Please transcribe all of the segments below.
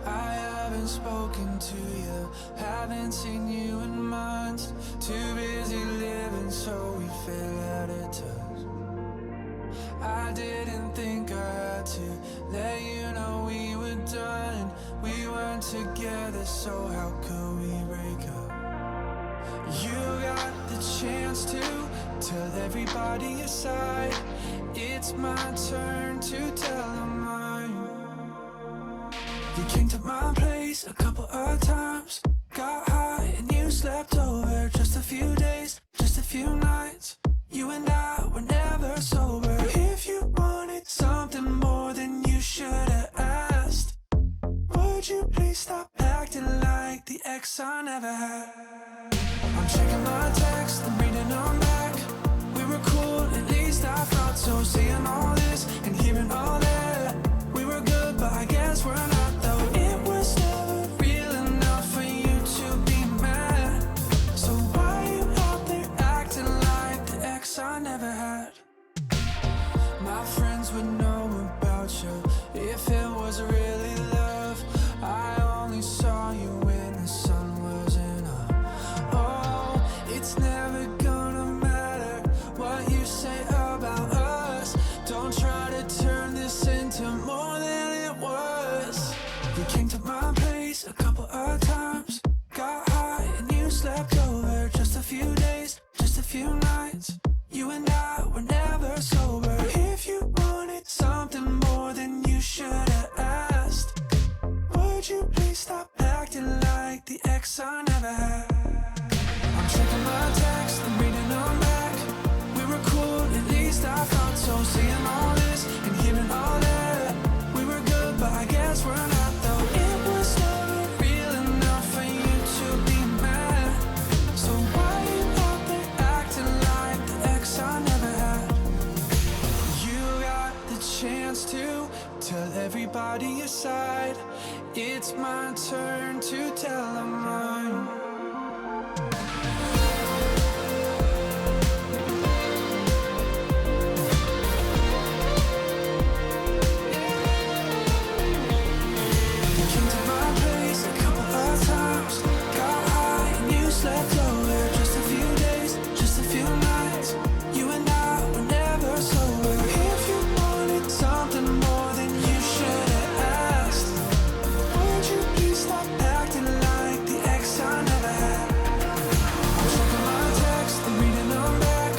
I haven't spoken to you, haven't seen you in months. Too busy living, so we fell out of touch. I didn't think I had to let you know we were done. We weren't together, so how could we break up? You got the chance to tell everybody your side. It's my turn to tell them mine. You came to my place a couple of times, got high and you slept over. Just a few days, just a few nights. You and I were never sober. If you wanted something more, then you should have asked. Would you please stop acting like the ex I never had? I'm checking my texts, I'm reading them back. We were cool, at least I thought so. Seeing all this and hearing all that, we were good, but I guess we're not though. It was never real enough for you to be mad. So why you out there acting like the ex I never had? My friends would know about you if it was really love. I only saw you when the sun wasn't up. Oh, it's never gonna matter what you say about us. Don't try to turn this into more than it was. You came to my place a couple of times, got high and you slept over. Just a few days, just a few nights. You and I were never sober. If you wanted something more, then you should have asked. Would you please stop acting like the ex I never had? I'm checking my texts, I'm reading them back. We were cool, at least I thought so. Seeing all this and hearing all that, we were good, but I guess we're not though. It was never real enough for you to be mad. So why you out there acting like the ex I never had? You got the chance to tell everybody your side. It's my turn to tell them mine. You came to my place a couple of times, got high and you slept over. Just a few days, just a few nights. You and I were never sober. If you wanted something more, then you should have asked. Would you please stop acting like the ex I never had? I'm checking my texts, I'm reading them back.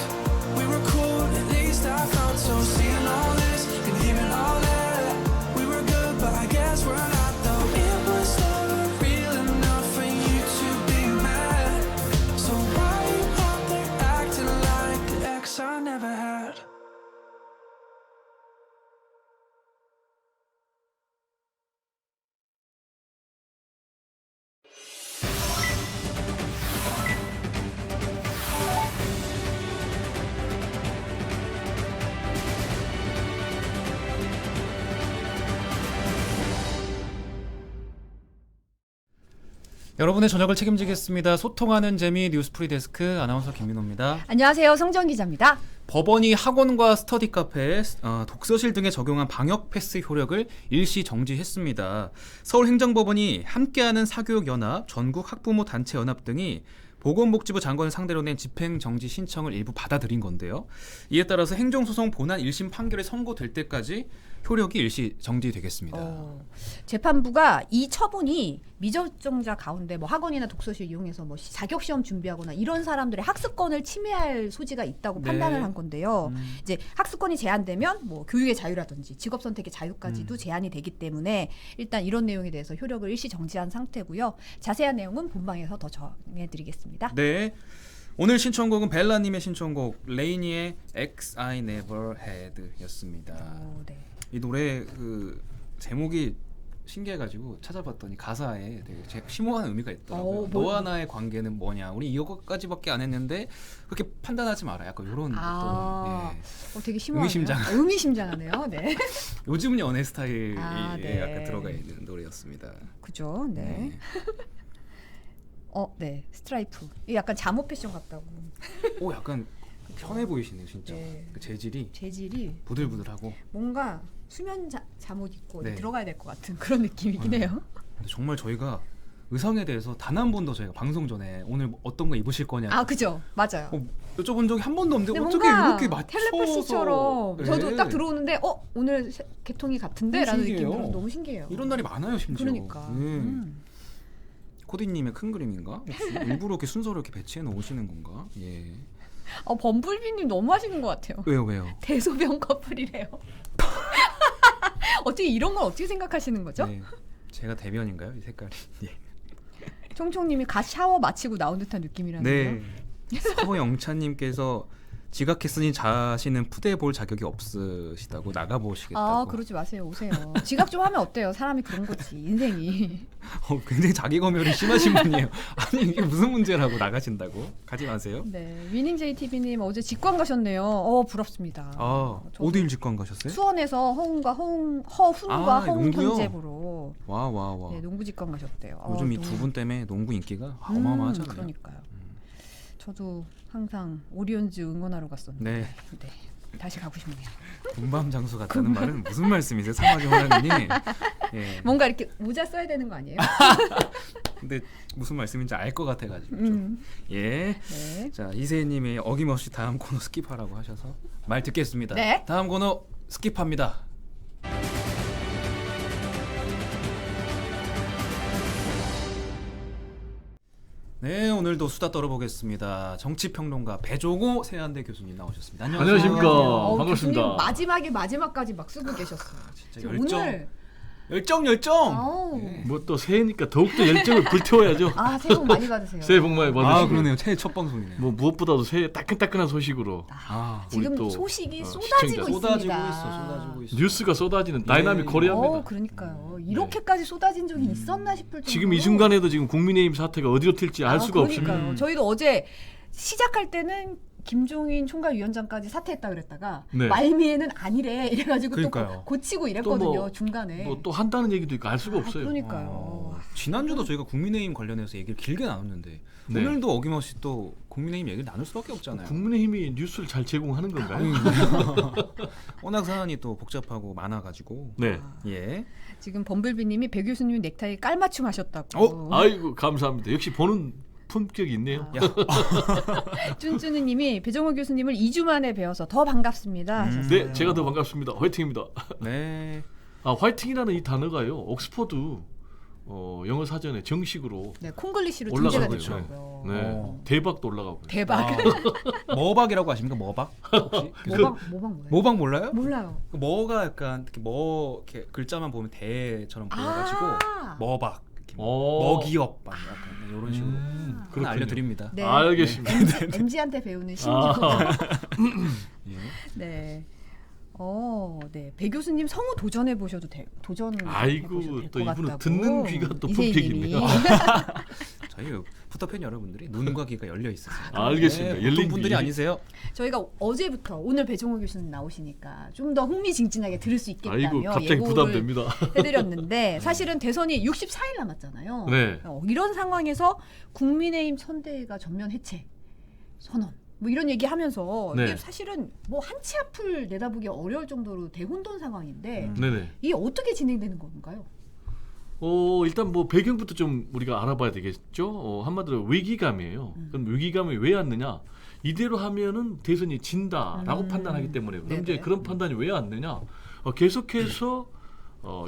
We were cool, at least I thought so. Seeing all this and hearing all that, we were good, but I guess we're not though. It was never real enough for you to be mad. So why you out there acting like the ex I never had? 여러분의 저녁을 책임지겠습니다. 소통하는 재미 뉴스프리 데스크 아나운서 김민호입니다. 안녕하세요. 성정 기자입니다. 법원이 학원과 스터디 카페, 독서실 등에 적용한 방역 패스 효력을 일시 정지했습니다. 서울행정법원이 함께하는 사교육연합, 전국학부모단체연합 등이 보건복지부 장관을 상대로 낸 집행정지 신청을 일부 받아들인 건데요. 이에 따라서 행정소송 본안 1심 판결이 선고될 때까지 효력이 일시 정지되겠습니다. 재판부가 이 처분이 미접종자 가운데 뭐 학원이나 독서실 이용해서 뭐 자격 시험 준비하거나 이런 사람들의 학습권을 침해할 소지가 있다고 네. 판단을 한 건데요. 이제 학습권이 제한되면 뭐 교육의 자유라든지 직업 선택의 자유까지도 제한이 되기 때문에 일단 이런 내용에 대해서 효력을 일시 정지한 상태고요. 자세한 내용은 본방에서 더 정해드리겠습니다. 네. 오늘 신청곡은 벨라님의 신청곡 레이니의 X I Never Had였습니다. 네. 이 노래 그 제목이 신기해가지고 찾아봤더니 가사에 되게 심오한 의미가 있더라고요. 너와 나의 관계는 뭐냐. 우리 이거까지밖에 안 했는데 그렇게 판단하지 마라. 약간 이런 어떤 되게 심오하네요. 의미심장하네요. 네. 요즘 연애 스타일이 네. 약간 들어가 있는 노래였습니다. 그죠. 네. 네. 스트라이프. 약간 잠옷 패션 같다고. 약간 편해 보이시네요, 진짜. 네. 그 재질이 부들부들하고 뭔가 수면 잠옷 입고 네. 들어가야 될 것 같은 그런 느낌이긴 해요. 근데 정말 저희가 의상에 대해서 단 한 번도 저희가 방송 전에 오늘 어떤 거 입으실 거냐 아 그죠, 맞아요. 여쭤본 적이 한 번도 없는데 근데 어떻게 뭔가 이렇게 맞춰서 텔레파시처럼 네. 저도 딱 들어오는데 오늘 개통이 같은데? 라는 신기해요. 느낌으로 너무 신기해요. 이런 날이 많아요 심지어. 그러니까. 코디님의 큰 그림인가? 혹시 일부러 이렇게 순서를 이렇게 배치해 놓으시는 건가? 예. 범블비님 너무 하시는 것 같아요. 왜요? 대소변 커플이래요. 어떻게 이런 걸 어떻게 생각하시는 거죠? 네. 제가 대변인가요? 이 색깔이. 예. 총총님이 갓 샤워 마치고 나온 듯한 느낌이라는데요. 네. 서영찬님께서 지각했으니 자신은 푸대 볼 자격이 없으시다고 나가보시겠다고. 아 그러지 마세요. 오세요. 지각 좀 하면 어때요? 사람이 그런 거지. 인생이. 굉장히 자기 검열이 심하신 분이에요. 아니 이게 무슨 문제라고 나가신다고? 가지 마세요. 네. 위닝JTB님 어제 직관 가셨네요. 부럽습니다. 아 저도 어딜 직관 가셨어요? 수원에서 허훈과 허훈 농구요? 편집으로 와. 네, 농구 직관 가셨대요. 요즘 이 너무- 두 분 때문에 농구 인기가 어마어마하잖아요. 그러니까요. 저도 항상 오리온즈 응원하러 갔었는데 네. 네. 다시 가고 싶네요. 군밤 장수 같다는 말은 무슨 말씀이세요, 사마귀 호랑이님? 예. 뭔가 이렇게 모자 써야 되는 거 아니에요? 근데 무슨 말씀인지 알 것 같아가지고. 예. 네. 자 이세희님이 어김없이 다음 코너 스킵하라고 하셔서 말 듣겠습니다. 네. 다음 코너 스킵합니다. 네, 오늘도 수다 떨어보겠습니다. 정치평론가 배종호 세한대 교수님 나오셨습니다. 안녕하십니까. 반갑습니다. 교수님 마지막까지 막 쓰고 계셨어요. 진짜 지금 열정, 오늘 열정. 아우. 네. 뭐 또 새해니까 더욱더 열정을 불태워야죠. 새해 복 많이 받으세요. 새해 복 많이 받으시고. 아 그러네요. 새해 첫 방송이네요. 뭐 무엇보다도 새해 따끈따끈한 소식으로 지금 우리 또, 소식이 시청자. 쏟아지고 있습니다. 쏟아지고 있어. 뉴스가 쏟아지는 다이나믹 코리아입니다. 그러니까요. 이렇게까지 쏟아진 적이 있었나 싶을 정도로. 지금 이 순간에도 지금 국민의힘 사태가 어디로 튈지 알 수가 그러니까요. 없습니다. 저희도 어제 시작할 때는 김종인 총괄위원장까지 사퇴했다 그랬다가 네. 말미에는 아니래 이래가지고 그러니까요. 또 고치고 이랬거든요. 또 뭐, 중간에. 뭐 또 한다는 얘기도 있고 알 수가 없어요. 그러니까요. 지난주도 저희가 국민의힘 관련해서 얘기를 길게 나눴는데 네. 오늘도 어김없이 또 국민의힘 얘기를 나눌 수밖에 없잖아요. 국민의힘이 뉴스를 잘 제공하는 건가요? 워낙 사안이 또 복잡하고 많아가지고. 네. 예. 지금 범블비님이 배 교수님 넥타이 깔맞춤 하셨다고. 아이고 감사합니다. 역시 보는 품격이 있네요. 쭌쭌이님이 배정호 교수님을 2주 만에 뵈어서 더 반갑습니다. 하셨어요. 네, 제가 더 반갑습니다. 화이팅입니다. 네. 화이팅이라는 이 단어가요. 옥스퍼드 영어 사전에 정식으로 네, 콩글리시로 등재가 올라가고 됐더라고요. 있어요. 네, 대박도 올라가고 있어요. 대박. 머박이라고 아십니까? 머박? 혹시? 모방 뭐예요? 머박 몰라요? 몰라요. 그 머가 약간 이렇게 이렇게 글자만 보면 대처럼 보여가지고 머박. 이렇게 먹이업 약간 이런 식으로 하나 그렇군요. 알려드립니다. 네. 알겠습니다. MZ한테 배우는 신기루. 예. 네. 네. 배 교수님 성우 도전해 보셔도 아이고, 또 이분은 듣는 귀가 또 이세희님이. 품격이네요. 저희 푸터팬 여러분들이 눈과 귀가 열려 있으세요. 알겠습니다. 열린 보통 분들이 귀. 아니세요? 저희가 어제부터 오늘 배종호 교수님 나오시니까 좀 더 흥미진진하게 들을 수 있겠다며 아이고 갑자기 예고를 부담됩니다. 해드렸는데 사실은 대선이 64일 남았잖아요. 네. 이런 상황에서 국민의힘 선대위가 전면 해체 선언 뭐 이런 얘기하면서 네. 이게 사실은 뭐 한 치 앞을 내다보기 어려울 정도로 대혼돈 상황인데 네네. 이게 어떻게 진행되는 건가요? 일단 뭐 배경부터 좀 우리가 알아봐야 되겠죠. 한마디로 위기감이에요. 그럼 위기감이 왜 왔느냐? 이대로 하면은 대선이 진다라고 판단하기 때문에 그럼 이제 네네. 그런 판단이 왜 왔느냐? 계속해서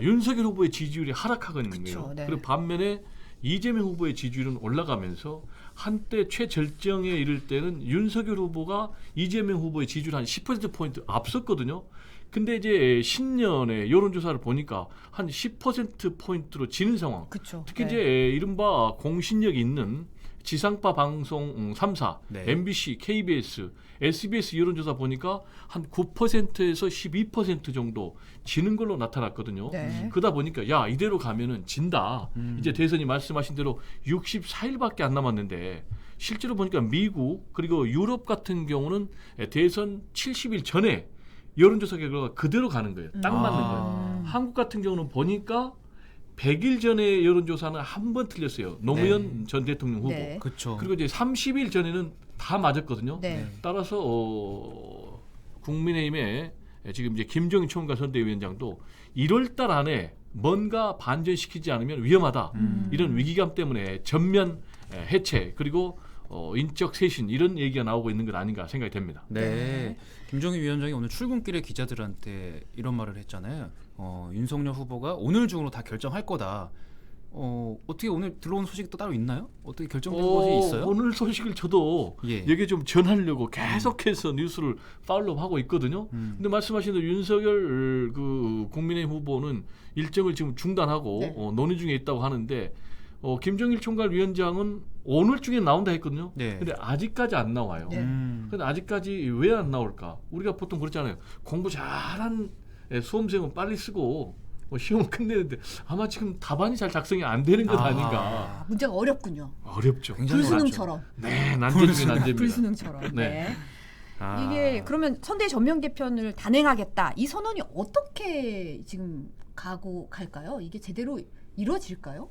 윤석열 후보의 지지율이 하락하고 있는 그쵸, 거예요. 네. 그리고 반면에 이재명 후보의 지지율은 올라가면서 한때 최절정에 이를 때는 윤석열 후보가 이재명 후보의 지지율 한 10%포인트 앞섰거든요. 근데 이제 신년의 여론조사를 보니까 한 10%포인트로 지는 상황. 그렇죠. 특히 이제 이른바 공신력 있는 지상파 방송 3사, 네. MBC, KBS, SBS 여론조사 보니까 한 9%에서 12% 정도 지는 걸로 나타났거든요. 네. 그러다 보니까 야 이대로 가면은 진다. 이제 대선이 말씀하신 대로 64일밖에 안 남았는데 실제로 보니까 미국 그리고 유럽 같은 경우는 대선 70일 전에 여론조사 결과가 그대로 가는 거예요. 딱 맞는 거예요. 한국 같은 경우는 보니까 100일 전에 여론조사는 한 번 틀렸어요. 노무현 전 대통령 후보. 네. 그렇죠. 그리고 이제 30일 전에는 다 맞았거든요. 네. 따라서 국민의힘의 지금 이제 김종인 총괄 선대위원장도 1월 달 안에 뭔가 반전시키지 않으면 위험하다. 이런 위기감 때문에 전면 해체 그리고 인적 쇄신 이런 얘기가 나오고 있는 것 아닌가 생각이 됩니다. 네. 김종인 위원장이 오늘 출근길에 기자들한테 이런 말을 했잖아요. 윤석열 후보가 오늘 중으로 다 결정할 거다. 어떻게 오늘 들어온 소식이 또 따로 있나요? 어떻게 결정된 것이 있어요? 오늘 소식을 저도 예. 여기 좀 전하려고 계속해서 뉴스를 팔로우하고 있거든요. 근데 말씀하신 대로 윤석열 그 국민의힘 후보는 일정을 지금 중단하고 네. 논의 중에 있다고 하는데 김정일 총괄위원장은 오늘 중에 나온다 했거든요. 네. 근데 아직까지 안 나와요. 네. 근데 아직까지 왜 안 나올까? 우리가 보통 그렇잖아요. 공부 잘한 수험생은 빨리 쓰고 시험을 끝내는데 아마 지금 답안이 잘 작성이 안 되는 것 아닌가. 문제가 어렵군요. 어렵죠. 굉장히 불수능처럼. 네, 난제입니다. 불수능처럼. 네. 네. 아. 이게 그러면 선대위 전면 개편을 단행하겠다. 이 선언이 어떻게 지금 갈까요? 이게 제대로 이루어질까요?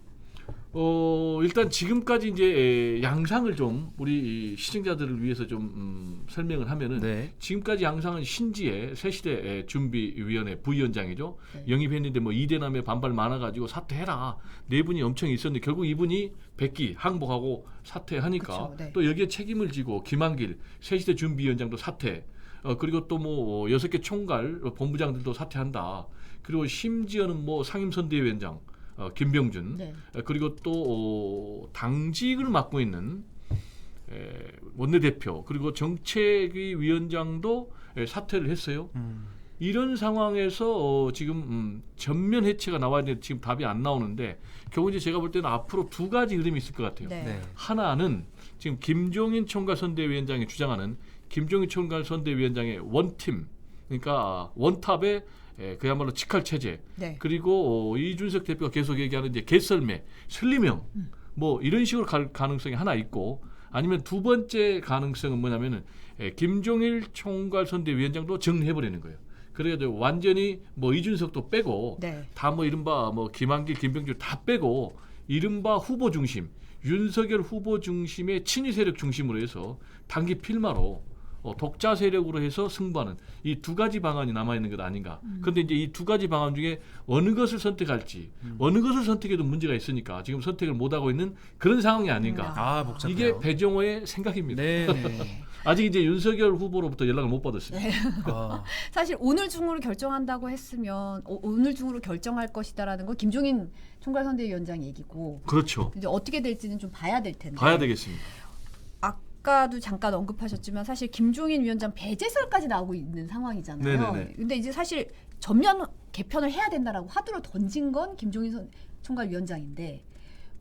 일단 지금까지 이제 양상을 좀 우리 시청자들을 위해서 좀 설명을 하면은 네. 지금까지 양상은 신지의 새시대 준비위원회 부위원장이죠. 네. 영입했는데 뭐 이대남의 반발 많아가지고 사퇴해라. 네 분이 엄청 있었는데 결국 이분이 백기 항복하고 사퇴하니까 그쵸, 네. 또 여기에 책임을 지고 김한길 새시대 준비위원장도 사퇴. 그리고 또 뭐 6개 총괄 본부장들도 사퇴한다. 그리고 심지어는 뭐 상임선대위원장 김병준 네. 그리고 또 당직을 맡고 있는 원내대표 그리고 정책위 위원장도 사퇴를 했어요. 이런 상황에서 지금 전면 해체가 나와야 되는데 지금 답이 안 나오는데 결국 이제 제가 볼 때는 앞으로 두 가지 흐름이 있을 것 같아요. 네. 네. 하나는 지금 김종인 총괄선대위원장이 주장하는 김종인 총괄선대위원장의 원팀 그러니까 원탑의 그야말로 직할 체제 네. 그리고 이준석 대표가 계속 얘기하는 이제 개썰매 슬리명 뭐 이런 식으로 갈 가능성이 하나 있고 아니면 두 번째 가능성은 뭐냐면은 김종일 총괄선대위원장도 정리해버리는 거예요. 그래가지고 완전히 뭐 이준석도 빼고 네. 다 뭐 이른바 뭐 김한길, 김병준 다 빼고 이른바 후보 중심 윤석열 후보 중심의 친위 세력 중심으로 해서 단기 필마로 독자 세력으로 해서 승부하는 이 두 가지 방안이 남아 있는 것 아닌가. 그런데 이제 이 두 가지 방안 중에 어느 것을 선택할지, 어느 것을 선택해도 문제가 있으니까 지금 선택을 못 하고 있는 그런 상황이 아닌가. 아, 복잡해요. 이게 배정호의 생각입니다. 네. 네. 아직 이제 윤석열 후보로부터 연락을 못 받았습니다. 아, 사실 오늘 중으로 결정한다고 했으면 오늘 중으로 결정할 것이다라는 건 김종인 총괄선대위원장 얘기고 그렇죠. 이제 어떻게 될지는 좀 봐야 될 텐데. 봐야 되겠습니다. 아까도 잠깐 언급하셨지만 사실 김종인 위원장 배제설까지 나오고 있는 상황이잖아요. 네네네. 근데 이제 사실 전면 개편을 해야 된다라고 화두를 던진 건 김종인 총괄위원장인데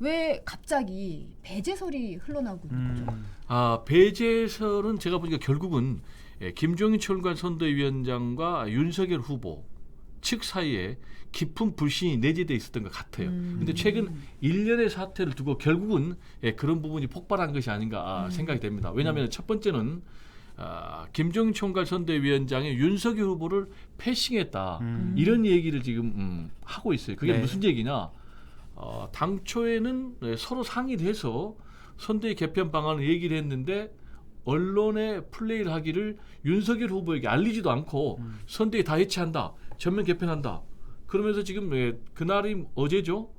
왜 갑자기 배제설이 흘러나오고 있는 거죠? 배제설은 제가 보니까 결국은 김종인 총괄선대위원장과 윤석열 후보 측 사이에 깊은 불신이 내재돼 있었던 것 같아요. 근데 최근 일련의 사태를 두고 결국은 그런 부분이 폭발한 것이 아닌가 생각이 됩니다. 왜냐하면 첫 번째는 김종인 총괄선대위원장이 윤석열 후보를 패싱했다. 이런 얘기를 지금 하고 있어요. 그게 네. 무슨 얘기냐? 당초에는 서로 상의를 해서 선대위 개편 방안을 얘기를 했는데 언론에 플레이를 하기를 윤석열 후보에게 알리지도 않고 선대위 다 해체한다. 전면 개편한다. 그러면서 지금 그날이 어제죠.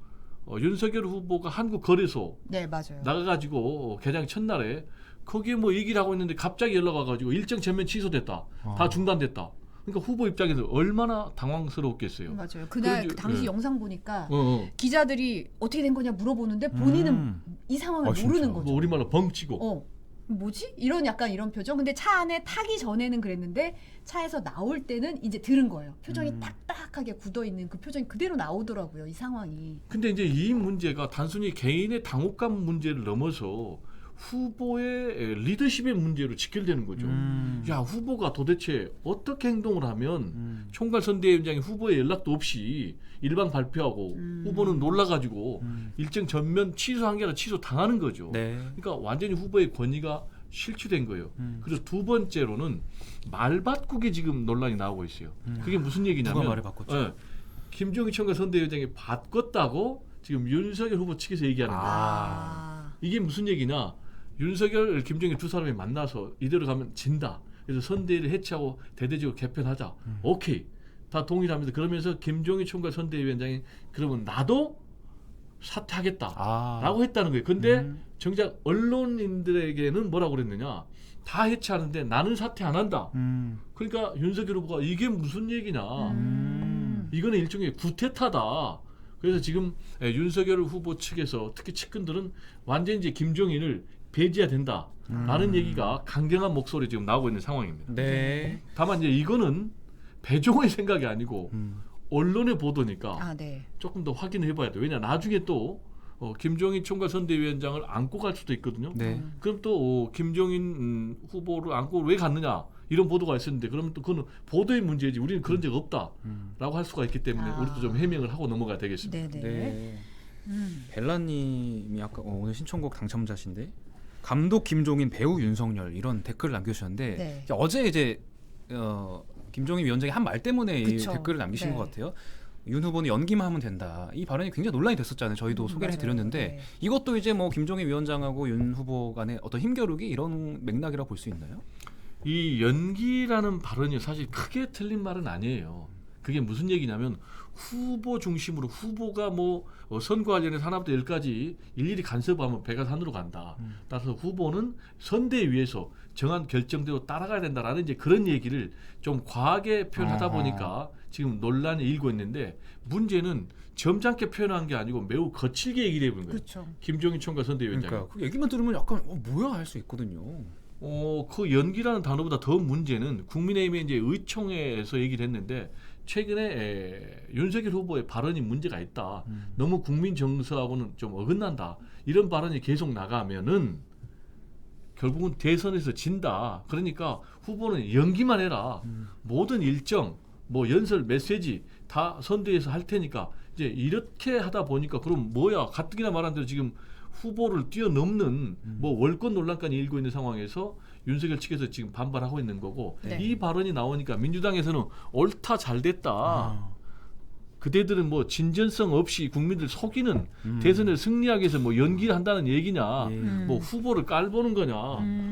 윤석열 후보가 한국거래소 네, 맞아요. 나가가지고 개장 첫날에 거기에 뭐 얘기를 하고 있는데 갑자기 연락 와가지고 일정 전면 취소됐다. 다 중단됐다. 그러니까 후보 입장에서 얼마나 당황스러웠겠어요. 맞아요. 그날 그런지- 그 당시 네. 영상 보니까 기자들이 어떻게 된 거냐 물어보는데 본인은 이 상황을 진짜. 모르는 거죠. 뭐 우리말로 벙치고 뭐지? 이런 약간 표정. 근데 차 안에 타기 전에는 그랬는데 차에서 나올 때는 이제 들은 거예요. 표정이 딱딱하게 굳어 있는 그 표정이 그대로 나오더라고요. 이 상황이. 근데 이제 이 문제가 단순히 개인의 당혹감 문제를 넘어서 후보의 리더십의 문제로 직결되는 거죠. 야, 후보가 도대체 어떻게 행동을 하면 총괄선대위원장이 후보의 연락도 없이 일방 발표하고 후보는 놀라가지고 일정 전면 취소한 게 아니라 취소 당하는 거죠. 네. 그러니까 완전히 후보의 권위가 실추된 거예요. 그래서 두 번째로는 말바꾸기 지금 논란이 나오고 있어요. 그게 무슨 얘기냐면 누가 말을 바꿨죠? 김종인 총괄선대위원장이 바꿨다고 지금 윤석열 후보 측에서 얘기하는 거예요. 이게 무슨 얘기냐? 윤석열, 김종인 두 사람이 만나서 이대로 가면 진다. 그래서 선대위를 해체하고 대대적으로 개편하자. 오케이. 다 동의를 합니다. 그러면서 김종인 총괄 선대위원장이 그러면 나도 사퇴하겠다라고 했다는 거예요. 근데 정작 언론인들에게는 뭐라고 그랬느냐? 다 해체하는데 나는 사퇴 안 한다. 그러니까 윤석열 후보가 이게 무슨 얘기냐? 이거는 일종의 구태타다. 그래서 지금 윤석열 후보 측에서 특히 측근들은 완전히 이제 김종인을 배제해야 된다라는 얘기가 강경한 목소리 지금 나오고 있는 상황입니다. 네. 다만 이제 이거는 배종의 생각이 아니고 언론의 보도니까 아, 네. 조금 더 확인을 해봐야 돼요. 왜냐 나중에 또 김종인 총괄 선대위원장을 안고 갈 수도 있거든요. 네. 그럼 또 김종인 후보를 안고 왜 갔느냐 이런 보도가 있었는데 그러면 또 그건 보도의 문제지 우리는 그런 적 없다라고 할 수가 있기 때문에 우리도 좀 해명을 하고 넘어가야 되겠습니다. 네네. 네. 벨라님이 아까 오늘 신청곡 당첨자신데 감독 김종인, 배우 윤석열 이런 댓글을 남겨주셨는데 네. 어제 이제 김종인 위원장이 한 말 때문에 이 그쵸. 댓글을 남기신 네. 것 같아요. 윤 후보는 연기만 하면 된다. 이 발언이 굉장히 논란이 됐었잖아요. 저희도 소개를 맞아요. 해드렸는데 네. 이것도 이제 뭐 김종인 위원장하고 윤 후보 간의 어떤 힘겨루기 이런 맥락이라고 볼 수 있나요? 이 연기라는 발언이 사실 크게 틀린 말은 아니에요. 그게 무슨 얘기냐면 후보 중심으로 후보가 뭐 선거 관련해서 하나부터 열까지 일일이 간섭하면 배가 산으로 간다. 따라서 후보는 선대위에서 정한 결정대로 따라가야 된다라는 이제 그런 얘기를 좀 과하게 표현하다 보니까 지금 논란이 일고 있는데 문제는 점잖게 표현한 게 아니고 매우 거칠게 얘기를 해본 거예요. 그렇죠. 김종인 총괄 선대위원장이. 그러니까 그 얘기만 들으면 약간 뭐야 할 수 있거든요. 그 연기라는 단어보다 더 문제는 국민의힘의 이제 의총회에서 얘기를 했는데 최근에 윤석열 후보의 발언이 문제가 있다. 너무 국민 정서하고는 좀 어긋난다. 이런 발언이 계속 나가면은 결국은 대선에서 진다. 그러니까 후보는 연기만 해라. 모든 일정, 뭐 연설, 메시지 다 선대위에서 할 테니까 이제 이렇게 하다 보니까 그럼 뭐야 가뜩이나 말한 대로 지금 후보를 뛰어넘는 뭐 월권 논란까지 일고 있는 상황에서 윤석열 측에서 지금 반발하고 있는 거고 네. 이 발언이 나오니까 민주당에서는 옳다 잘됐다. 그대들은 뭐 진전성 없이 국민들 속이는 대선을 승리하기 위해서 뭐 연기를 한다는 얘기냐, 뭐 후보를 깔보는 거냐,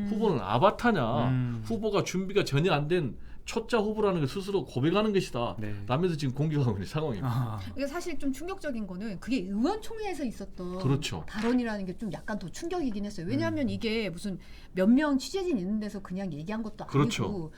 후보는 아바타냐, 후보가 준비가 전혀 안 된 초짜 후보라는 걸 스스로 고백하는 것이다. 네. 라면서 지금 공격하고 있는 상황입니다. 이게 사실 좀 충격적인 거는 그게 의원총회에서 있었던 그렇죠. 발언이라는 게 좀 약간 더 충격이긴 했어요. 왜냐하면 이게 무슨 몇 명 취재진 있는 데서 그냥 얘기한 것도 아니고 그렇죠.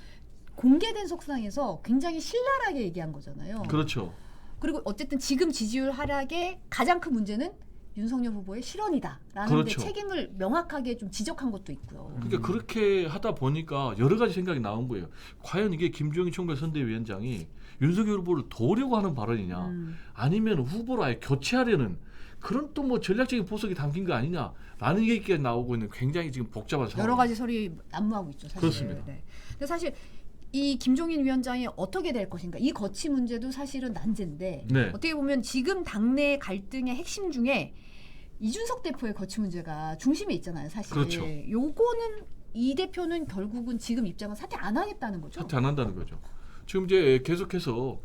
공개된 속상에서 굉장히 신랄하게 얘기한 거잖아요. 그렇죠. 그리고 어쨌든 지금 지지율 하락의 가장 큰 문제는 윤석열 후보의 실언이다라는 그렇죠. 데 책임을 명확하게 좀 지적한 것도 있고요. 그러니까 그렇게 하다 보니까 여러 가지 생각이 나온 거예요. 과연 이게 김종인 총괄 선대위원장이 윤석열 후보를 도우려고 하는 발언이냐, 아니면 후보를 아예 교체하려는 그런 또 뭐 전략적인 보석이 담긴 거 아니냐라는 얘기가 나오고 있는 굉장히 지금 복잡한 상황. 여러 가지 설이 난무하고 있죠. 사실. 그렇습니다. 네. 근데 사실 이 김종인 위원장이 어떻게 될 것인가 이 거치 문제도 사실은 난제인데 네. 어떻게 보면 지금 당내 갈등의 핵심 중에 이준석 대표의 거치 문제가 중심에 있잖아요. 사실. 그렇죠. 요거는 이 대표는 결국은 지금 입장은 사퇴 안 하겠다는 거죠. 사퇴 안 한다는 거죠. 지금 이제 계속해서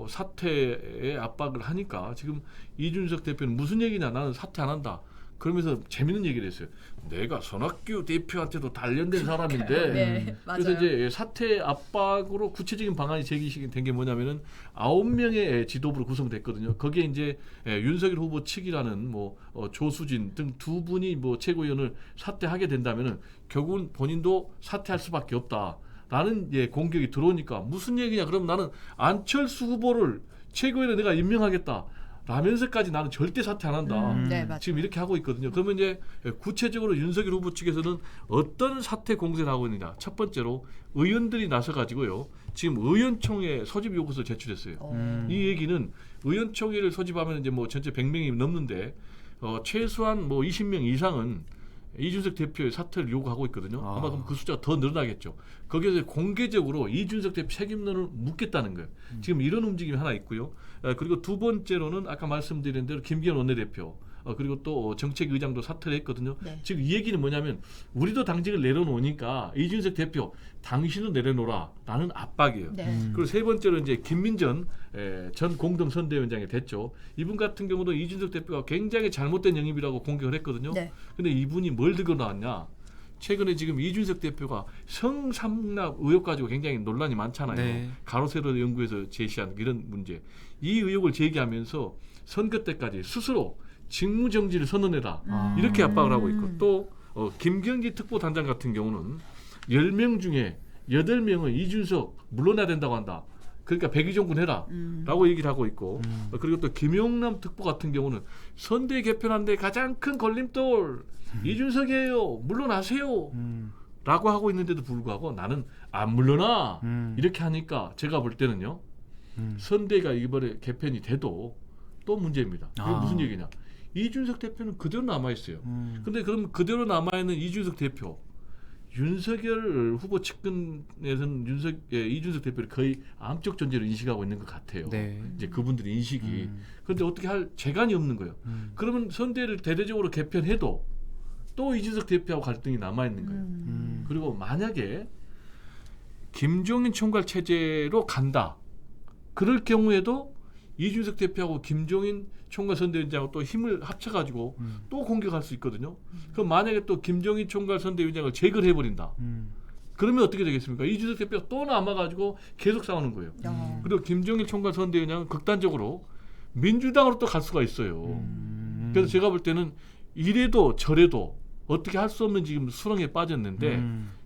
사퇴의 압박을 하니까 지금 이준석 대표는 무슨 얘기냐, 나는 사퇴 안 한다. 그러면서 재밌는 얘기를 했어요. 내가 손학규 대표한테도 단련된 사람인데 네, 맞아요. 그래서 이제 사퇴 압박으로 구체적인 방안이 제기된 게 뭐냐면은 9명의 지도부로 구성됐거든요. 거기에 이제 윤석열 후보 측이라는 뭐 조수진 등 두 분이 뭐 최고위원을 사퇴하게 된다면은 결국은 본인도 사퇴할 수밖에 없다라는 공격이 들어오니까 무슨 얘기냐? 그럼 나는 안철수 후보를 최고위원에 내가 임명하겠다. 라면서까지 나는 절대 사퇴 안 한다. 네, 맞아요. 지금 이렇게 하고 있거든요. 그러면 이제 구체적으로 윤석열 후보 측에서는 어떤 사퇴 공세를 하고 있느냐. 첫 번째로 의원들이 나서 가지고요. 지금 의원총회 소집 요구서 제출했어요. 이 얘기는 의원총회를 소집하면 이제 뭐 전체 100명이 넘는데 최소한 뭐 20명 이상은 이준석 대표의 사퇴를 요구하고 있거든요. 아마 그럼 그 숫자가 더 늘어나겠죠. 거기에서 공개적으로 이준석 대표 책임론을 묻겠다는 거예요. 지금 이런 움직임이 하나 있고요. 그리고 두 번째로는 아까 말씀드린 대로 김기현 원내대표 그리고 또 정책의장도 사퇴를 했거든요. 네. 지금 이 얘기는 뭐냐면 우리도 당직을 내려놓으니까 이준석 대표 당신은 내려놓으라라는 압박이에요. 네. 그리고 세 번째로 이제 김민전 전 공동선대위원장이 됐죠. 이분 같은 경우도 이준석 대표가 굉장히 잘못된 영입이라고 공격을 했거든요. 네. 근데 이분이 뭘 들고 나왔냐? 최근에 지금 이준석 대표가 성삼납 의혹 가지고 굉장히 논란이 많잖아요. 네. 가로세로 연구에서 제시한 이런 문제. 이 의혹을 제기하면서 선거 때까지 스스로 직무정지를 선언해라. 이렇게 압박을 하고 있고 또 김경기 특보단장 같은 경우는 10명 중에 8명은 이준석 물러나야 된다고 한다. 그러니까 백의종군 해라 라고 얘기를 하고 있고 그리고 또 김용남 특보 같은 경우는 선대 개편하는데 가장 큰 걸림돌 이준석이에요. 물러나세요. 라고 하고 있는데도 불구하고 나는 안 물러나. 이렇게 하니까 제가 볼 때는요. 선대가 이번에 개편이 돼도 또 문제입니다. 이게 무슨 얘기냐. 이준석 대표는 그대로 남아있어요. 근데 그럼 그대로 남아있는 이준석 대표 윤석열 후보 측근에서는 이준석 대표를 거의 암적 존재로 인식하고 있는 것 같아요. 네. 이제 그분들의 인식이. 그런데 어떻게 할 재간이 없는 거예요. 그러면 선대를 대대적으로 개편해도 또 이준석 대표하고 갈등이 남아있는 거예요. 그리고 만약에 김종인 총괄 체제로 간다. 그럴 경우에도 이준석 대표하고 김종인 총괄 선대위원장하고 또 힘을 합쳐가지고 또 공격할 수 있거든요. 그럼 만약에 또 김종인 총괄 선대위원장을 제거를 해버린다. 그러면 어떻게 되겠습니까? 이준석 대표가 또 남아가지고 계속 싸우는 거예요. 그리고 김종인 총괄 선대위원장은 극단적으로 민주당으로 또 갈 수가 있어요. 그래서 제가 볼 때는 이래도 저래도 어떻게 할 수 없는 지금 수렁에 빠졌는데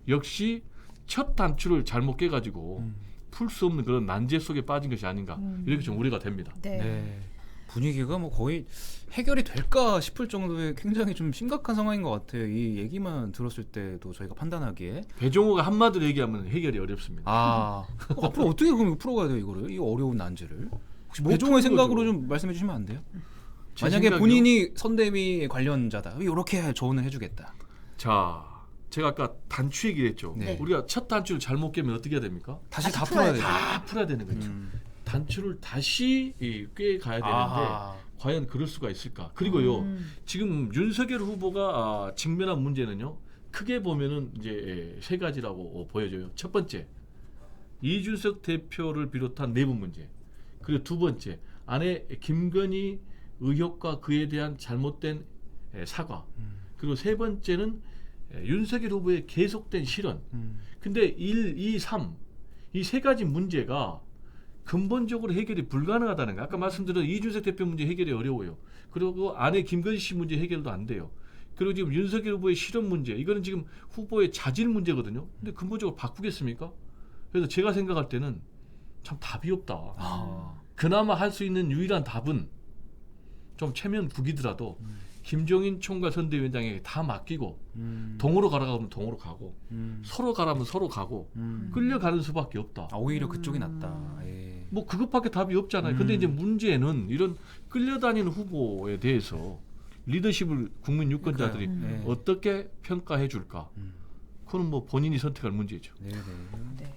역시 첫 단추를 잘못 깨가지고 풀 수 없는 그런 난제 속에 빠진 것이 아닌가 이렇게 좀 우려가 됩니다. 네. 네. 분위기가 뭐 거의 해결이 될까 싶을 정도의 굉장히 좀 심각한 상황인 것 같아요. 이 얘기만 들었을 때도 저희가 판단하기에 배종호가 한마디로 얘기하면 해결이 어렵습니다. 앞으로 어떻게 그럼 풀어가야 돼요 이거를? 이 어려운 난제를 혹시 못 배종호의 푸는 생각으로 거죠. 좀 말씀해 주시면 안 돼요? 제 만약에 생각이요? 본인이 선대위 관련자다 이렇게 조언을 해주겠다. 자, 제가 아까 단추 얘기를 했죠. 네. 우리가 첫 단추를 잘못 깨면 어떻게 해야 됩니까? 다시 다 다시 풀어야 풀어야 돼요. 다 풀어야 되는 거죠. 단추를 다시 꿰 가야 되는데 아하. 과연 그럴 수가 있을까? 그리고요, 지금 윤석열 후보가 직면한 문제는요, 크게 보면은 이제 세 가지라고 보여져요. 첫 번째, 이준석 대표를 비롯한 내부 문제. 그리고 두 번째, 아내 김건희 의혹과 그에 대한 잘못된 사과. 그리고 세 번째는 윤석열 후보의 계속된 실언. 근데 1, 2, 3 이 세 가지 문제가 근본적으로 해결이 불가능하다는 거. 아까 말씀드린 이준석 대표 문제 해결이 어려워요. 그리고 아내 김건희 씨 문제 해결도 안 돼요. 그리고 지금 윤석열 후보의 실언 문제, 이거는 지금 후보의 자질 문제거든요. 근데 근본적으로 바꾸겠습니까? 그래서 제가 생각할 때는 참 답이 없다. 그나마 할 수 있는 유일한 답은 좀 체면 구기더라도 김종인 총괄 선대위원장에게 다 맡기고 동으로 가라고 하면 동으로 가고 서로 가라면 서로 가고 끌려가는 수밖에 없다. 오히려 그쪽이 낫다. 예. 뭐 그것밖에 답이 없잖아요. 근데 이제 문제는 이런 끌려다니는 후보에 대해서 리더십을 국민 유권자들이 네. 어떻게 평가해 줄까? 그건 뭐 본인이 선택할 문제죠. 네. 네.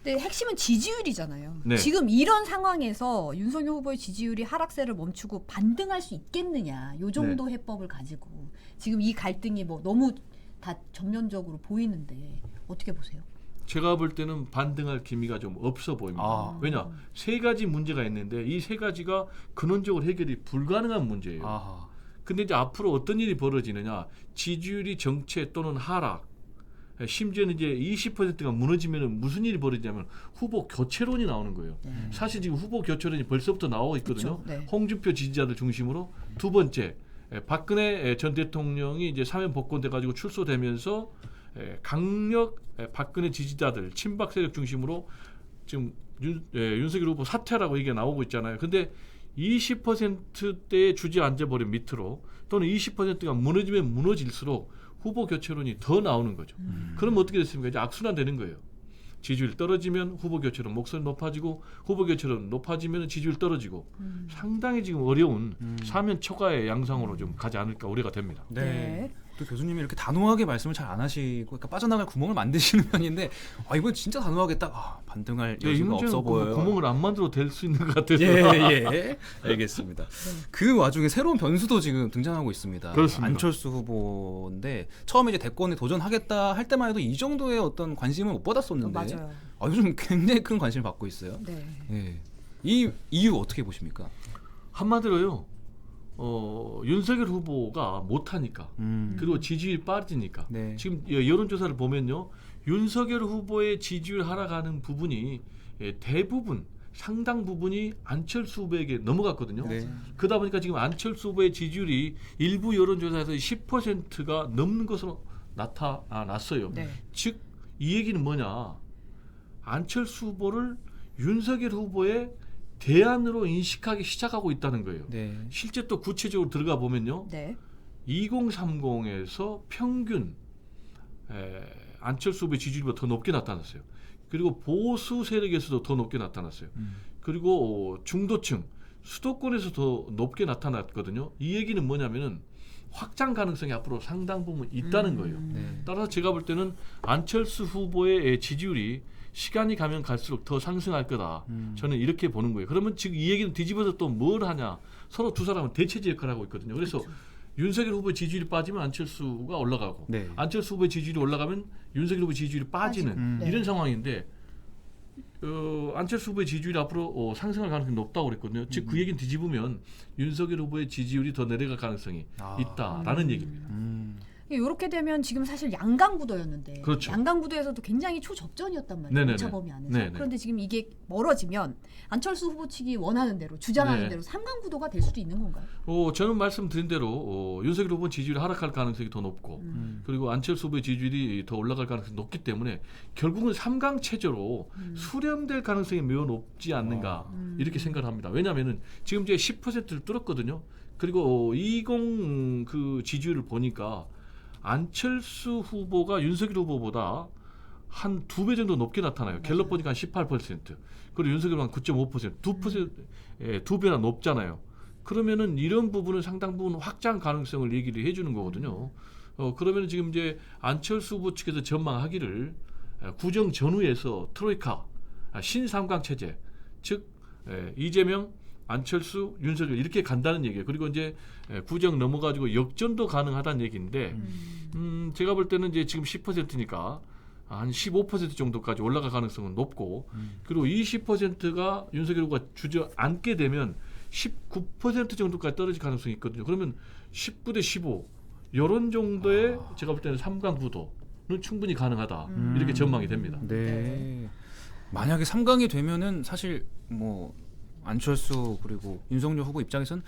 근데 핵심은 지지율이잖아요. 네. 지금 이런 상황에서 윤석열 후보의 지지율이 하락세를 멈추고 반등할 수 있겠느냐. 요 정도 해법을 가지고 지금 이 갈등이 뭐 너무 다 전면적으로 보이는데 어떻게 보세요? 제가 볼 때는 반등할 기미가 좀 없어 보입니다. 왜냐? 세 가지 문제가 있는데 이 세 가지가 근원적으로 해결이 불가능한 문제예요. 근데 이제 앞으로 어떤 일이 벌어지느냐? 지지율이 정체 또는 하락, 심지어는 이제 20%가 무너지면 무슨 일이 벌어지냐면 후보 교체론이 나오는 거예요. 사실 지금 후보 교체론이 벌써부터 나오고 있거든요. 그쵸, 네. 홍준표 지지자들 중심으로. 두 번째, 박근혜 전 대통령이 이제 사면 복권돼 가지고 출소되면서 강력 박근혜 지지자들, 친박 세력 중심으로 지금 윤석열 후보 사퇴라고 얘기가 나오고 있잖아요. 근데 20%대에 주저앉아버린 밑으로 또는 20%가 무너지면 무너질수록 후보 교체론이 더 나오는 거죠. 그럼 어떻게 됐습니까? 이제 악순환 되는 거예요. 지지율 떨어지면 후보 교체론 목소리 높아지고 후보 교체론 높아지면 지지율 떨어지고 상당히 지금 어려운 사면 초과의 양상으로 좀 가지 않을까 우려가 됩니다. 네. 또 교수님이 이렇게 단호하게 말씀을 잘 안 하시고 그러니까 빠져나갈 구멍을 만드시는 편인데 이번 진짜 단호하게 딱 반등할 이 여지가 문제는 없어 보여요. 구멍을 안 만들어도 될 수 있는 것 같아서. 예. 알겠습니다. 그 와중에 새로운 변수도 지금 등장하고 있습니다. 그렇습니다. 안철수 후보인데 처음에 이제 대권에 도전하겠다 할 때만 해도 이 정도의 어떤 관심을 못 받았었는데 맞아요. 요즘 굉장히 큰 관심을 받고 있어요. 네. 예. 이 이유 어떻게 보십니까? 한마디로요. 윤석열 후보가 못하니까 그리고 지지율이 빠지니까 네. 지금 여론조사를 보면요. 윤석열 후보의 지지율 하락하는 부분이 대부분 상당 부분이 안철수 후보에게 넘어갔거든요. 네. 그러다 보니까 지금 안철수 후보의 지지율이 일부 여론조사에서 10%가 넘는 것으로 나타났어요. 네. 즉 이 얘기는 뭐냐. 안철수 후보를 윤석열 후보의 대안으로 인식하기 시작하고 있다는 거예요. 네. 실제 또 구체적으로 들어가 보면요. 네. 2030에서 평균 안철수 후보의 지지율보다 더 높게 나타났어요. 그리고 보수 세력에서도 더 높게 나타났어요. 그리고 중도층, 수도권에서 더 높게 나타났거든요. 이 얘기는 뭐냐면은 확장 가능성이 앞으로 상당 부분 있다는 거예요. 네. 따라서 제가 볼 때는 안철수 후보의 지지율이 시간이 가면 갈수록 더 상승할 거다. 저는 이렇게 보는 거예요. 그러면 지금 이 얘기는 뒤집어서 또 뭘 하냐. 서로 두 사람은 대체제 역할을 하고 있거든요. 그래서 윤석열 후보의 지지율이 빠지면 안철수가 올라가고 네. 안철수 후보의 지지율이 올라가면 윤석열 후보의 지지율이 빠지는 네. 이런 상황인데 안철수 후보의 지지율이 앞으로 상승할 가능성이 높다고 그랬거든요. 즉 그 얘기는 뒤집으면 윤석열 후보의 지지율이 더 내려갈 가능성이 있다라는 얘기입니다. 이렇게 되면 지금 사실 양강구도였는데 그렇죠. 양강구도에서도 굉장히 초접전이었단 말이에요. 네네네. 2차 범위 안에서. 네네. 그런데 지금 이게 멀어지면 안철수 후보 측이 원하는 대로 주장하는 네. 대로 3강구도가 될 수도 있는 건가요? 저는 말씀드린 대로 윤석열 후보는 지지율이 하락할 가능성이 더 높고 그리고 안철수 후보의 지지율이 더 올라갈 가능성이 높기 때문에 결국은 3강 체제로 수렴될 가능성이 매우 높지 않는가 이렇게 생각을 합니다. 왜냐하면 지금 이제 10%를 뚫었거든요. 그리고 20 그 지지율을 보니까 안철수 후보가 윤석열 후보보다 한 2배 정도 높게 나타나요. 갤럽 보니까 한 18%. 그리고 윤석열 후보는 9.5%. 2배나 높잖아요. 그러면은 이런 부분은 상당 부분 확장 가능성을 얘기를 해주는 거거든요. 그러면 지금 이제 안철수 후보 측에서 전망하기를 구정 전후에서 트로이카 신삼강 체제, 즉 이재명, 안철수, 윤석열 이렇게 간다는 얘기예요. 그리고 이제 구정 넘어가지고 역전도 가능하다는 얘기인데 제가 볼 때는 이제 지금 10%니까 한 15% 정도까지 올라갈 가능성은 높고 그리고 20%가 윤석열 후보가 주저앉게 되면 19% 정도까지 떨어질 가능성이 있거든요. 그러면 19대 15 이런 정도의 제가 볼 때는 3강 구도는 충분히 가능하다 이렇게 전망이 됩니다. 네. 만약에 3강이 되면은 사실 뭐 안철수 그리고 윤석열 후보 입장에선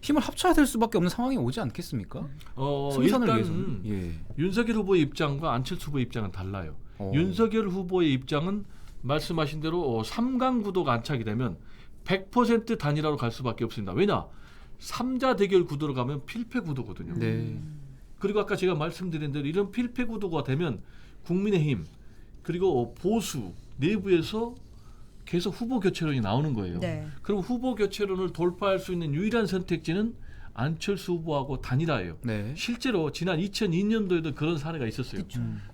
힘을 합쳐야 될 수밖에 없는 상황이 오지 않겠습니까? 승산을 일단 위해서는. 예. 윤석열 후보의 입장과 안철수 후보의 입장은 달라요. 윤석열 후보의 입장은 말씀하신 대로 3강 구도가 안착이 되면 100% 단일화로 갈 수밖에 없습니다. 왜냐? 3자 대결 구도로 가면 필패 구도거든요. 네. 그리고 아까 제가 말씀드린 대로 이런 필패 구도가 되면 국민의힘 그리고 보수 내부에서 계속 후보 교체론이 나오는 거예요. 네. 그럼 후보 교체론을 돌파할 수 있는 유일한 선택지는 안철수 후보하고 단일화예요. 네. 실제로 지난 2002년도에도 그런 사례가 있었어요.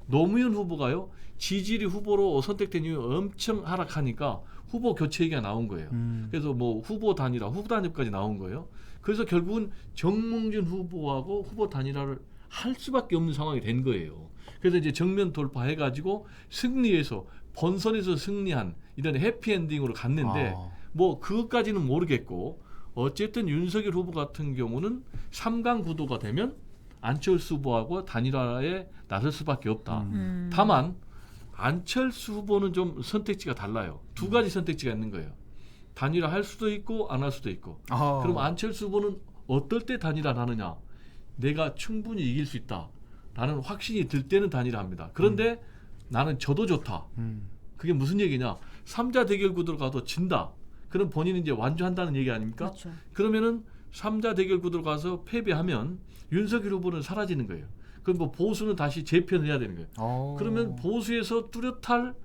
노무현 후보가요. 지지리 후보로 선택된 이후 엄청 하락하니까 후보 교체 얘기가 나온 거예요. 그래서 뭐 후보 단일화, 후보 단일화까지 나온 거예요. 그래서 결국은 정몽준 후보하고 후보 단일화를 할 수밖에 없는 상황이 된 거예요. 그래서 이제 정면 돌파해가지고 승리해서 본선에서 승리한 이런 해피엔딩으로 갔는데 뭐 그것까지는 모르겠고 어쨌든 윤석열 후보 같은 경우는 3강 구도가 되면 안철수 후보하고 단일화에 나설 수밖에 없다. 다만 안철수 후보는 좀 선택지가 달라요. 두 가지 선택지가 있는 거예요. 단일화 할 수도 있고 안 할 수도 있고. 그럼 안철수 후보는 어떨 때 단일화를 하느냐. 내가 충분히 이길 수 있다. 라는 확신이 들 때는 단일화합니다. 그런데 나는 져도 좋다. 그게 무슨 얘기냐. 3자 대결 구도로 가도 진다. 그럼 본인은 이제 완주한다는 얘기 아닙니까? 그렇죠. 그러면은 3자 대결 구도로 가서 패배하면 윤석열 후보는 사라지는 거예요. 그럼 뭐 보수는 다시 재편을 해야 되는 거예요. 그러면 보수에서 뚜렷한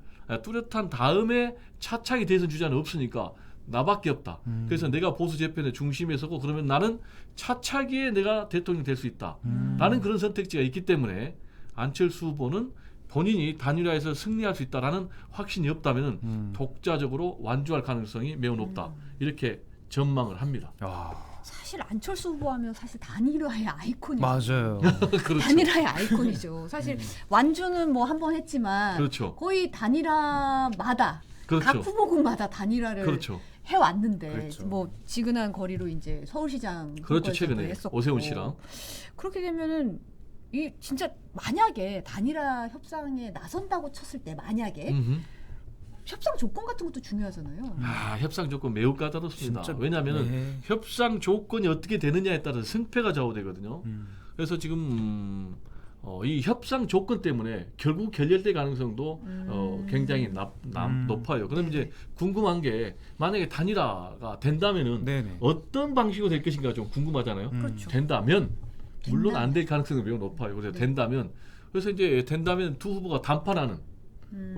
다음에 차차기 대선 주자는 없으니까 나밖에 없다. 그래서 내가 보수 재편의 중심에 서고 그러면 나는 차차기에 내가 대통령이 될 수 있다. 라는 그런 선택지가 있기 때문에 안철수 후보는 본인이 단일화에서 승리할 수 있다라는 확신이 없다면 독자적으로 완주할 가능성이 매우 높다. 이렇게 전망을 합니다. 사실 안철수 후보하면 사실 단일화의 아이콘이죠. 맞아요. 그렇죠. 단일화의 아이콘이죠. 사실 완주는 뭐 한 번 했지만 그렇죠. 거의 단일화마다 그렇죠. 각 후보군마다 단일화를 그렇죠. 해왔는데 그렇죠. 뭐 지근한 거리로 이제 서울시장 그렇죠. 선거에서도 최근에 했었고. 오세훈 씨랑. 그렇게 되면은 이 진짜 만약에 단일화 협상에 나선다고 쳤을 때 만약에 음흠. 협상 조건 같은 것도 중요하잖아요. 협상 조건 매우 까다롭습니다. 진짜 왜냐하면 네. 협상 조건이 어떻게 되느냐에 따라서 승패가 좌우되거든요. 그래서 지금 이 협상 조건 때문에 결국 결렬될 가능성도 굉장히 높아요. 그럼 이제 궁금한 게 만약에 단일화가 된다면은 네네. 어떤 방식으로 될 것인가 좀 궁금하잖아요. 그렇죠. 된다면 물론 된다면. 안 될 가능성이 매우 높아요. 그래서 네. 된다면 그래서 이제 된다면 두 후보가 단판하는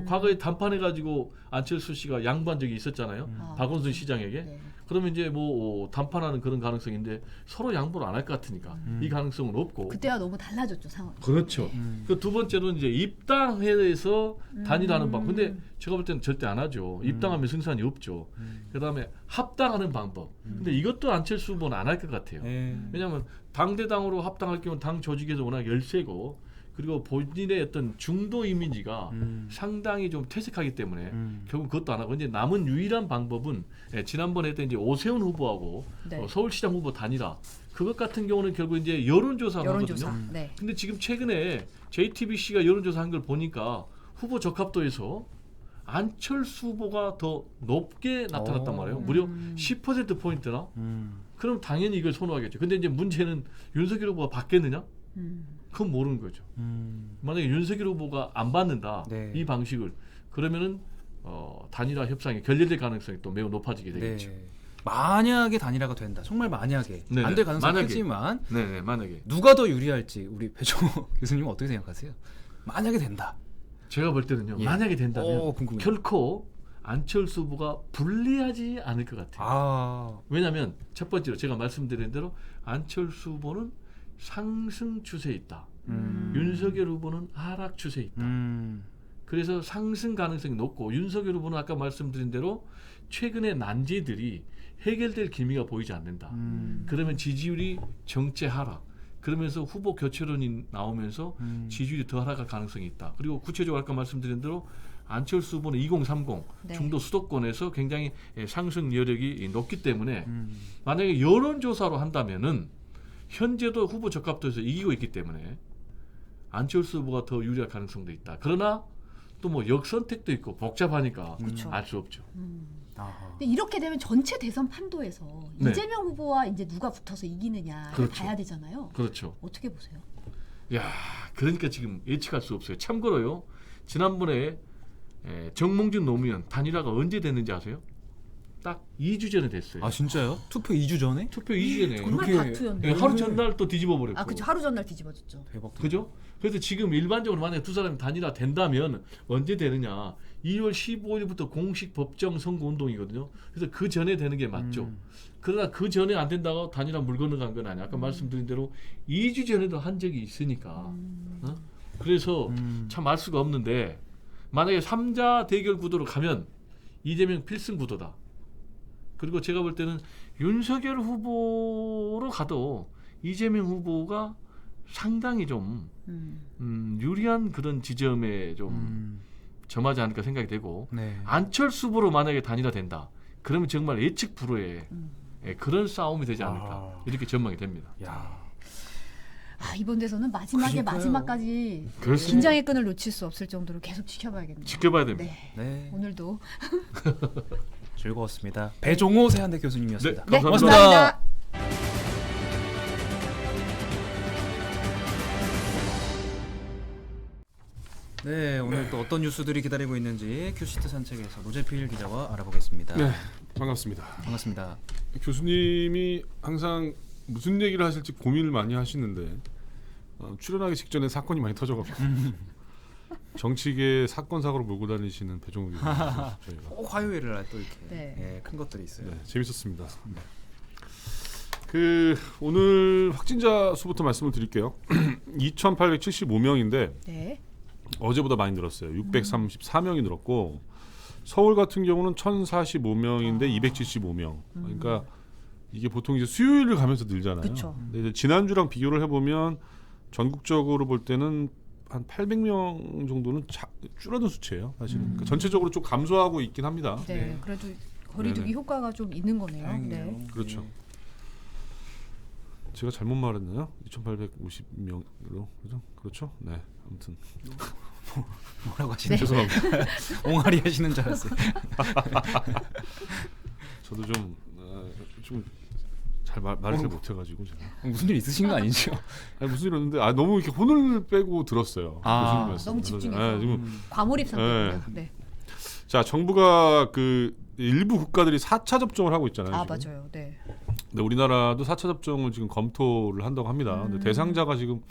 과거에 단판해가지고 안철수 씨가 양보한 적이 있었잖아요. 아, 박원순 시장에게. 네. 그러면 이제 뭐 단판하는 그런 가능성인데 서로 양보를 안 할 것 같으니까 이 가능성은 없고. 그때와 너무 달라졌죠 상황이. 그렇죠. 그 두 번째로는 이제 입당해서 단일하는 방법. 근데 제가 볼 때는 절대 안 하죠. 입당하면 승산이 없죠. 그다음에 합당하는 방법. 근데 이것도 안철수 후보는 안 할 것 같아요. 네. 왜냐하면 당대당으로 합당할 경우는 당 조직에서 워낙 열세고 그리고 본인의 어떤 중도 이미지가 상당히 좀 퇴색하기 때문에 결국 그것도 안 하고 이제 남은 유일한 방법은 지난번에 했던 이제 오세훈 후보하고 네. 서울시장 후보 단일화 그것 같은 경우는 결국 이제 여론조사를 여론조사. 하거든요. 네. 근데 지금 최근에 JTBC가 여론조사한 걸 보니까 후보 적합도에서 안철수 후보가 더 높게 나타났단 말이에요. 무려 10% 포인트나. 그럼 당연히 이걸 선호하겠죠. 근데 이제 문제는 윤석열 후보가 받겠느냐? 그건 모르는 거죠. 만약에 윤석열 후보가 안 받는다 네. 이 방식을 그러면은 단일화 협상이 결렬될 가능성이 또 매우 높아지게 네. 되겠죠. 만약에 단일화가 된다. 정말 만약에 네네. 안 될 가능성이 만약에. 크지만 네네 만약에 누가 더 유리할지 우리 배종호 교수님 어떻게 생각하세요? 만약에 된다. 제가 볼 때는요. 예. 만약에 된다면 궁금해요. 결코 안철수 후보가 불리하지 않을 것 같아요. 아, 왜냐하면 첫 번째로 제가 말씀드린 대로 안철수 후보는 상승 추세에 있다. 윤석열 후보는 하락 추세에 있다. 그래서 상승 가능성이 높고 윤석열 후보는 아까 말씀드린 대로 최근의 난제들이 해결될 기미가 보이지 않는다. 그러면 지지율이 정체 하락. 그러면서 후보 교체론이 나오면서 지지율이 더 하락할 가능성이 있다. 그리고 구체적으로 아까 말씀드린 대로 안철수 후보는 2030 네. 중도 수도권에서 굉장히 상승 여력이 높기 때문에 만약에 여론조사로 한다면은 현재도 후보 적합도에서 이기고 있기 때문에 안철수 후보가 더 유리할 가능성도 있다. 그러나 또 뭐 역선택도 있고 복잡하니까 그쵸. 알 수 없죠. 아하. 근데 이렇게 되면 전체 대선 판도에서 네. 이재명 후보와 이제 누가 붙어서 이기느냐 그렇죠. 봐야 되잖아요. 그렇죠. 어떻게 보세요? 야, 그러니까 지금 예측할 수 없어요. 참고로요. 지난번에 정몽준 노무현 단일화가 언제 됐는지 아세요? 딱 2주 전에 됐어요. 아 진짜요? 투표 2주 전에? 투표 2주 전에. 정말 그렇게- 다투였네요. 하루 전날 또 뒤집어 버렸고. 아 그죠 하루 전날 뒤집어졌죠. 대박. 그죠? 그래서 지금 일반적으로 만약에 두 사람이 단일화 된다면 언제 되느냐? 2월 15일부터 공식 법정 선거 운동이거든요. 그래서 그 전에 되는 게 맞죠. 그러나 그 전에 안 된다고 단일화 물 건너간 건 아니야. 아까 말씀드린 대로 2주 전에도 한 적이 있으니까. 어? 그래서 참 알 수가 없는데 만약에 3자 대결 구도로 가면 이재명 필승 구도다. 그리고 제가 볼 때는 윤석열 후보로 가도 이재명 후보가 상당히 좀 유리한 그런 지점에 좀 점하지 않을까 생각이 되고 네. 안철수 후보로 만약에 단일화 된다. 그러면 정말 예측 불허의 그런 싸움이 되지 않을까 아. 이렇게 전망이 됩니다. 야. 아 이번 대선은 마지막에 그러니까요. 마지막까지 그렇습니다. 긴장의 끈을 놓칠 수 없을 정도로 계속 지켜봐야겠네요. 지켜봐야 됩니다. 네. 네. 오늘도 즐거웠습니다. 배종호 세한대 교수님이었습니다. 네, 감사합니다. 감사합니다. 네, 오늘 또 어떤 뉴스들이 기다리고 있는지 큐시트 산책에서 노재필 기자와 알아보겠습니다. 네, 반갑습니다. 반갑습니다. 교수님이 항상 무슨 얘기를 하실지 고민을 많이 하시는데 출연하기 직전에 사건이 많이 터져가지고 정치계 사건 사고로 몰고 다니시는 배종욱 교수님 저희가 꼭 화요일에 또 이렇게 네. 예, 큰 것들이 있어요. 네, 재밌었습니다. 그 오늘 확진자 수부터 말씀을 드릴게요. 2,875명인데 네. 어제보다 많이 늘었어요. 634명이 늘었고 서울 같은 경우는 1,045명인데 275명. 그러니까 이게 보통 이제 수요일을 가면서 늘잖아요. 그쵸. 근데 이제 지난주랑 비교를 해보면 전국적으로 볼 때는 한 800명 정도는 줄어든 수치예요. 사실은 그러니까 전체적으로 좀 감소하고 있긴 합니다. 네. 그래도 거리두기 네네. 효과가 좀 있는 거네요. 다행이네요. 네. 그렇죠. 네. 제가 잘못 말했나요? 2,850명으로 그죠? 그렇죠? 네. 아무튼 뭐라고 하시는 죄송합니다. 옹알이 하시는 줄 알았어요. 저도 좀 잘 말을 잘 못해가지고 제가 무슨 일 있으신 거 아니죠? 아니, 무슨 일이었는데 너무 이렇게 혼을 빼고 들었어요. 아, 교수님 너무 말씀. 집중해서. 지금 과몰입 상태군요. 네. 자 정부가 그 일부 국가들이 4차 접종을 하고 있잖아요. 아 지금. 맞아요. 네. 근데 우리나라도 4차 접종을 지금 검토를 한다고 합니다. 근데 대상자가 지금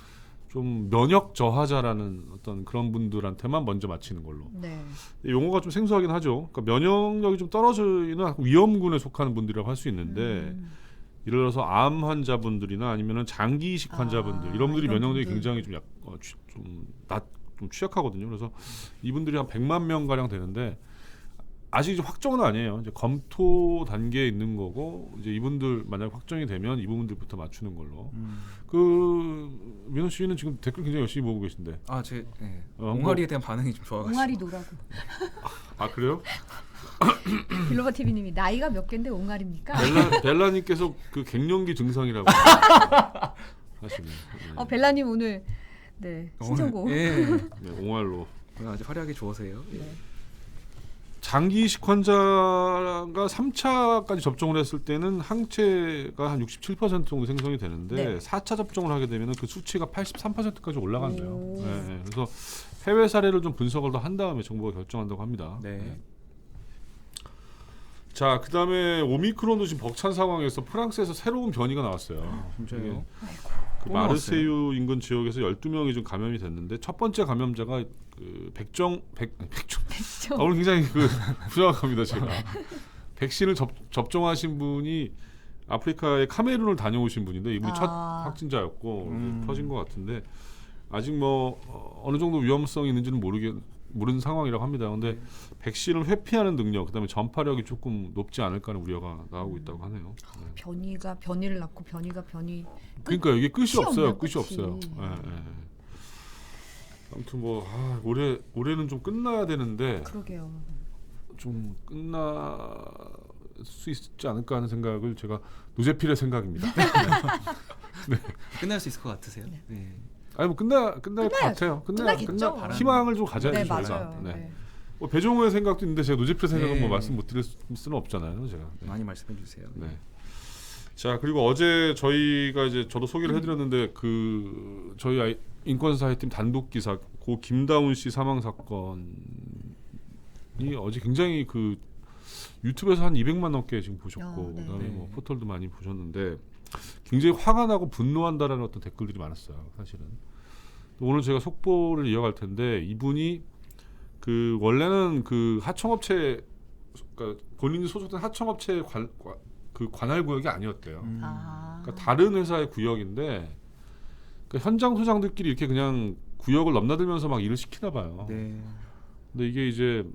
좀 면역 저하자라는 어떤 그런 분들한테만 먼저 맞히는 걸로. 네. 용어가 좀 생소하긴 하죠. 그러니까 면역력이 좀 떨어지는 위험군에 속하는 분들이라고 할 수 있는데 예를 들어서 암 환자분들이나 아니면은 장기 이식 환자분들 이런 분들이 이런 면역력이 분들. 굉장히 좀 취약하거든요. 그래서 이분들이 한 100만 명 가량 되는데 아직 이제 확정은 아니에요. 이제 검토 단계에 있는 거고 이제 이분들 만약 확정이 되면 이 부분들부터 맞추는 걸로. 그 민호 씨는 지금 댓글 굉장히 열심히 보고 계신데. 제 네. 뭐- 옹알이에 대한 반응이 좀 좋아가지고. 옹알이 노라고. 아 그래요? 빌로버 TV님이 나이가 몇 개인데 옹알입니까? 벨라님께서 그 갱년기 증상이라고 하시네요. 네. 벨라님 오늘 네 신청곡. 예. 네, 옹알로. 아주 화려하게 좋으세요. 예. 장기 이식 환자가 3차까지 접종을 했을 때는 항체가 한 67% 정도 생성이 되는데 네. 4차 접종을 하게 되면 그 수치가 83%까지 올라간대요. 오. 네, 그래서 해외 사례를 좀 분석을 더 한 다음에 정부가 결정한다고 합니다. 네. 자, 그다음에 오미크론도 지금 벅찬 상황에서 프랑스에서 새로운 변이가 나왔어요. 진짜요? 그 마르세유 인근 지역에서 12명이 좀 감염이 됐는데 첫 번째 감염자가 그 백종 오늘 굉장히 그 부정확합니다 제가. 백신을 접종하신 분이 아프리카의 카메룬을 다녀오신 분인데 이분이 첫 확진자였고 퍼진 것 같은데 아직 뭐 어느 정도 위험성이 있는지는 모르는 상황이라고 합니다. 근데 백신을 회피하는 능력, 그다음에 전파력이 조금 높지 않을까 하는 우려가 나오고 있다고 하네요. 네. 변이가 변이를 낳고 변이가 변이. 그러니까 이게 끝이 없어요. 없네요, 끝이 끝이. 없어요. 예. 아무튼 뭐 올해는 좀 끝나야 되는데 그러게요. 좀 끝날 수 있지 않을까 하는 생각을 제가 노제필의 생각입니다. 끝날 수 있을 것 같으세요? 네. 네. 아니 뭐 끝날 것 같아요. 끝나겠죠. 희망을 좀 가져야죠. 네 저희가. 맞아요. 네. 네. 뭐 배종호의 생각도 있는데 제가 노제필의 생각은 네. 뭐 말씀 못 드릴 수는 없잖아요, 제가. 네. 많이 말씀해 주세요. 네. 자 그리고 어제 저희가 이제 저도 소개를 해드렸는데 그 저희 인권사회팀 단독 기사 고 김다운 씨 사망 사건이 어제 굉장히 그 유튜브에서 한 200만 넘게 지금 보셨고 네. 그다음에 네. 뭐 포털도 많이 보셨는데 굉장히 화가 나고 분노한다라는 어떤 댓글들이 많았어요, 사실은. 오늘 제가 속보를 이어갈 텐데 이분이 그 원래는 그 하청업체 그러니까 본인이 소속된 하청업체 그 관할 구역이 아니었대요. 그러니까 다른 회사의 구역인데 그러니까 현장 소장들끼리 이렇게 그냥 구역을 넘나들면서 막 일을 시키나 봐요. 네. 근데 이게 이제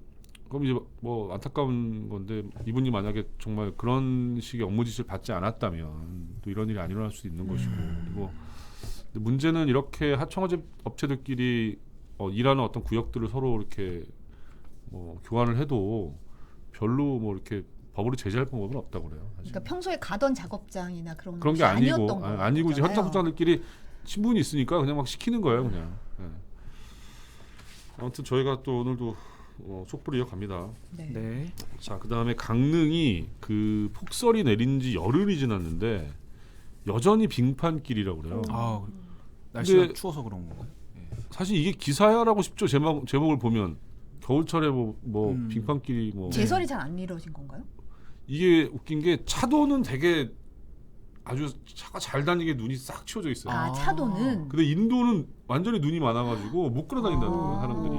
그럼 이제 뭐 안타까운 건데 이분이 만약에 정말 그런 식의 업무 지시를 받지 않았다면 또 이런 일이 안 일어날 수도 있는 것이고 그리고 근데 문제는 이렇게 하청업체들끼리 일하는 어떤 구역들을 서로 이렇게 뭐 교환을 해도 별로 뭐 이렇게 법으로 제재할 방법은 없다고 그래요. 사실. 그러니까 평소에 가던 작업장이나 그런 그런 게 곳이 아니었던 아니고 거예요. 아니고 이제 현장 소장들끼리 신분이 있으니까 그냥 막 시키는 거예요, 그냥. 네. 아무튼 저희가 또 오늘도 속보를 이어갑니다. 네. 네. 자, 그다음에 강릉이 그 폭설이 내린 지 열흘이 지났는데 여전히 빙판길이라고 그래요. 아 날씨가 근데- 추워서 그런 건가요? 사실 이게 기사야라고 싶죠. 제목을 보면 겨울철에 뭐 음. 빙판길이 뭐 제설이 잘 안 이루어진 건가요? 이게 웃긴 게 차도는 되게 아주 차가 잘 다니게 눈이 싹 치워져 있어요. 아 차도는. 근데 인도는 완전히 눈이 많아가지고 못 걸어다닌다는 거예요, 아. 사람들이.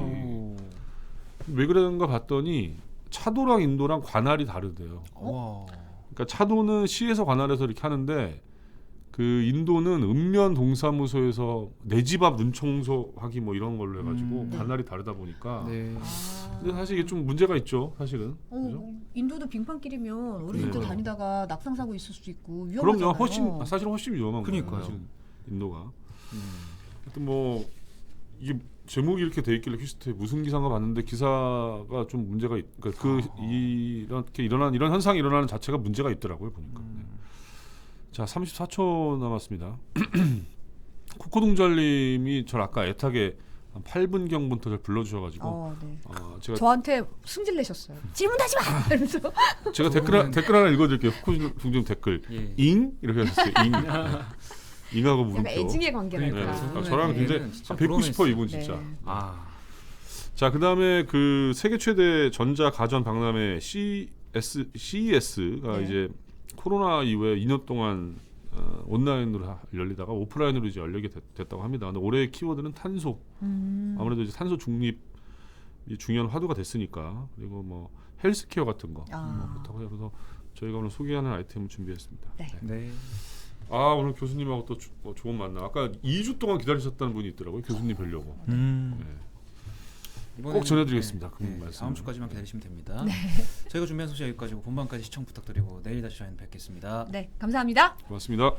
왜 그런가 봤더니 차도랑 인도랑 관할이 다르대요. 와. 그러니까 차도는 시에서 관할해서 이렇게 하는데 그 인도는 읍면 동사무소에서 내 집 앞 눈 청소하기 뭐 이런 걸로 해가지고 네. 관할이 다르다 보니까. 네. 근데 사실 이게 좀 문제가 있죠, 사실은. 그죠? 인도도 빙판길이면 어렸을 때 네. 다니다가 낙상 사고 있을 수 있고 위험하잖아요. 그럼요, 사실은 훨씬 위험한 거예요. 그러니까요. 사실 인도가. 음. 하여튼 뭐 이게 제목이 이렇게 돼 있길래 퀴스트에 무슨 기사인가 봤는데 기사가 좀 문제가 그러니까 이렇게 일어난 이런 현상이 일어나는 자체가 문제가 있더라고요 보니까. 네. 자 34초 남았습니다. 코코동잘님이 저 아까 애타게 한 8분경부터 저 불러주셔가지고 네. 제가 저한테 승질 내셨어요. 질문하지 마. 이러면서 제가 댓글 하나 읽어드릴게요. 코코동잘 댓글 예. 잉 이렇게 하셨어요. 잉. 잉하고 약간 물음표. 애증의 관계랄까. 네. 저랑 굉장히 진짜 뵙고 싶어 이분 네. 진짜. 아, 자 그다음에 그 세계 최대 전자 가전 박람회 CES가 네. 이제 코로나 이후에 2년 동안 온라인으로 열리다가 오프라인으로 이제 열리게 됐다고 합니다. 근데 올해의 키워드는 탄소. 아무래도 이제 탄소 중립이 중요한 화두가 됐으니까 그리고 뭐 헬스케어 같은 거 그렇다고 해요. 그래서 저희가 오늘 소개하는 아이템을 준비했습니다. 네. 네. 아 오늘 교수님하고 또 좋은 만남. 아까 2주 동안 기다리셨다는 분이 있더라고요. 교수님 뵈려고. 네. 꼭 전해드리겠습니다. 그 말씀. 다음 주까지만 기다리시면 됩니다. 저희가 준비한 소식 여기까지고 본방까지 시청 부탁드리고 내일 다시 뵙겠습니다. 네, 감사합니다. 고맙습니다.